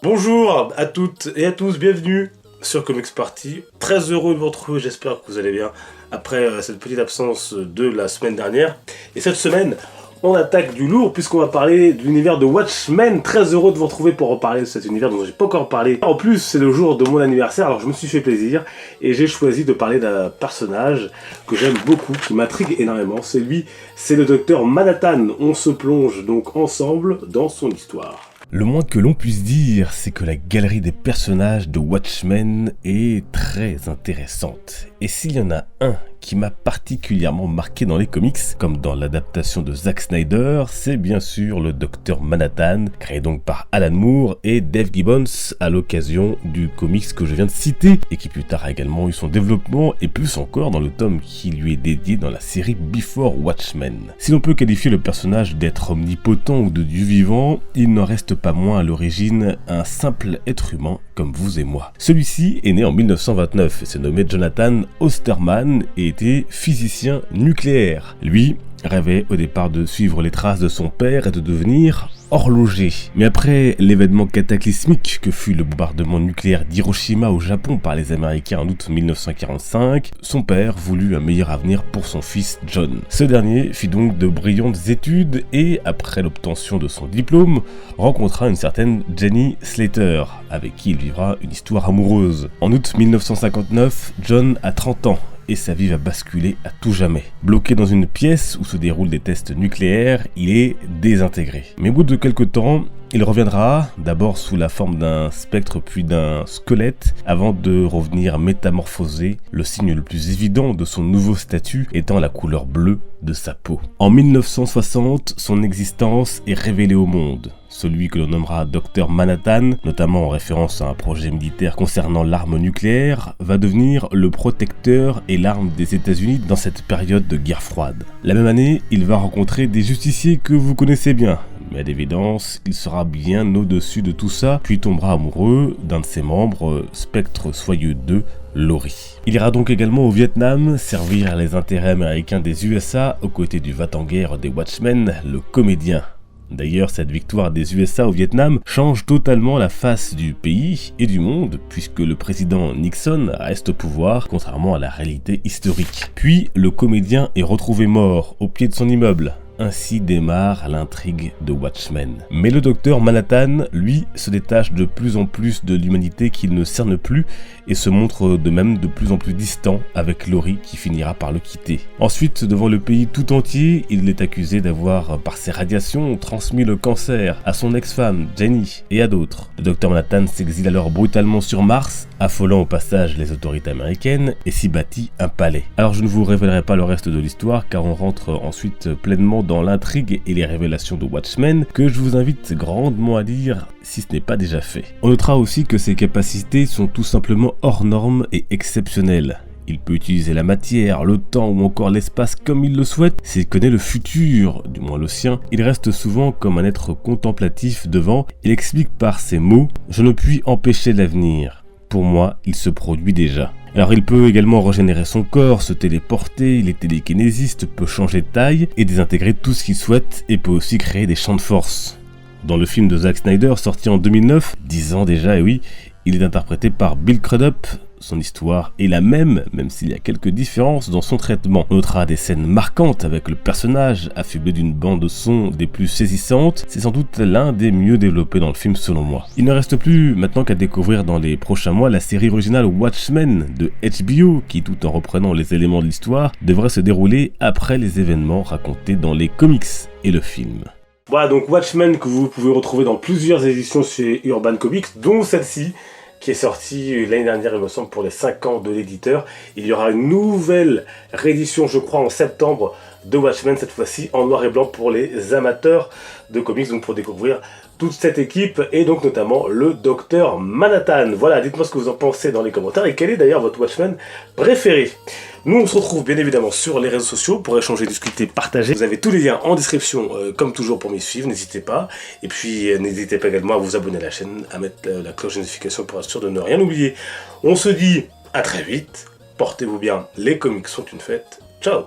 Bonjour à toutes et à tous, bienvenue sur Comics Party. Très heureux de vous retrouver, j'espère que vous allez bien après cette petite absence de la semaine dernière. Et cette semaine, on attaque du lourd puisqu'on va parler de l'univers de Watchmen. Très heureux de vous retrouver pour reparler de cet univers dont j'ai pas encore parlé. En plus, c'est le jour de mon anniversaire, alors je me suis fait plaisir et j'ai choisi de parler d'un personnage que j'aime beaucoup, qui m'intrigue énormément. C'est lui, c'est le docteur Manhattan. On se plonge donc ensemble dans son histoire. Le moins que l'on puisse dire, c'est que la galerie des personnages de Watchmen est très intéressante. Et s'il y en a un qui m'a particulièrement marqué dans les comics, comme dans l'adaptation de Zack Snyder, c'est bien sûr le Docteur Manhattan, créé donc par Alan Moore et Dave Gibbons à l'occasion du comics que je viens de citer, et qui plus tard a également eu son développement, et plus encore dans le tome qui lui est dédié dans la série Before Watchmen. Si l'on peut qualifier le personnage d'être omnipotent ou de dieu vivant, il n'en reste pas moins à l'origine un simple être humain comme vous et moi. Celui-ci est né en 1929 et s'est nommé Jonathan Osterman et était physicien nucléaire. Lui rêvait au départ de suivre les traces de son père et de devenir horloger. Mais après l'événement cataclysmique que fut le bombardement nucléaire d'Hiroshima au Japon par les Américains en août 1945, son père voulut un meilleur avenir pour son fils John. Ce dernier fit donc de brillantes études et, après l'obtention de son diplôme, rencontra une certaine Jenny Slater, avec qui il vivra une histoire amoureuse. En août 1959, John a 30 ans. Et sa vie va basculer à tout jamais. Bloqué dans une pièce où se déroulent des tests nucléaires, il est désintégré. Mais au bout de quelques temps, il reviendra, d'abord sous la forme d'un spectre puis d'un squelette, avant de revenir métamorphosé, le signe le plus évident de son nouveau statut étant la couleur bleue de sa peau. En 1960, son existence est révélée au monde. Celui que l'on nommera Docteur Manhattan, notamment en référence à un projet militaire concernant l'arme nucléaire, va devenir le protecteur et l'arme des États-Unis dans cette période de guerre froide. La même année, il va rencontrer des justiciers que vous connaissez bien, mais à l'évidence, il sera bien au-dessus de tout ça, puis tombera amoureux d'un de ses membres, Spectre Soyeux 2, Laurie. Il ira donc également au Vietnam, servir les intérêts américains des USA aux côtés du va-t-en-guerre des Watchmen, le comédien. D'ailleurs, cette victoire des USA au Vietnam change totalement la face du pays et du monde, puisque le président Nixon reste au pouvoir, contrairement à la réalité historique. Puis, le comédien est retrouvé mort au pied de son immeuble. Ainsi démarre l'intrigue de Watchmen. Mais le docteur Manhattan, lui, se détache de plus en plus de l'humanité qu'il ne cerne plus et se montre de même de plus en plus distant avec Laurie qui finira par le quitter. Ensuite, devant le pays tout entier, il est accusé d'avoir, par ses radiations, transmis le cancer à son ex-femme, Jenny, et à d'autres. Le docteur Manhattan s'exile alors brutalement sur Mars, affolant au passage les autorités américaines, et s'y bâtit un palais. Alors je ne vous révélerai pas le reste de l'histoire, car on rentre ensuite pleinement dans l'intrigue et les révélations de Watchmen, que je vous invite grandement à lire si ce n'est pas déjà fait. On notera aussi que ses capacités sont tout simplement hors normes et exceptionnelles. Il peut utiliser la matière, le temps ou encore l'espace comme il le souhaite. S'il connaît le futur, du moins le sien, il reste souvent comme un être contemplatif devant. Il explique par ses mots « Je ne puis empêcher l'avenir. Pour moi, il se produit déjà ». Alors il peut également régénérer son corps, se téléporter, il est télékinésiste, peut changer de taille et désintégrer tout ce qu'il souhaite et peut aussi créer des champs de force. Dans le film de Zack Snyder sorti en 2009, 10 ans déjà et oui, il est interprété par Bill Crudup. Son histoire est la même s'il y a quelques différences dans son traitement. On notera des scènes marquantes avec le personnage, affublé d'une bande de son des plus saisissantes. C'est sans doute l'un des mieux développés dans le film selon moi. Il ne reste plus maintenant qu'à découvrir dans les prochains mois la série originale Watchmen de HBO, qui tout en reprenant les éléments de l'histoire, devrait se dérouler après les événements racontés dans les comics et le film. Voilà donc Watchmen que vous pouvez retrouver dans plusieurs éditions chez Urban Comics, dont celle-ci, qui est sorti l'année dernière, il me semble, pour les 5 ans de l'éditeur. Il y aura une nouvelle réédition, je crois, en septembre de Watchmen, cette fois-ci en noir et blanc pour les amateurs de comics, donc pour découvrir toute cette équipe et donc notamment le docteur Manhattan. Voilà, dites-moi ce que vous en pensez dans les commentaires et quel est d'ailleurs votre Watchmen préféré. Nous, on se retrouve bien évidemment sur les réseaux sociaux pour échanger, discuter, partager. Vous avez tous les liens en description, comme toujours, pour m'y suivre, n'hésitez pas. Et puis, n'hésitez pas également à vous abonner à la chaîne, à mettre la cloche de notification pour être sûr de ne rien oublier. On se dit à très vite, portez-vous bien, les comics sont une fête. Ciao!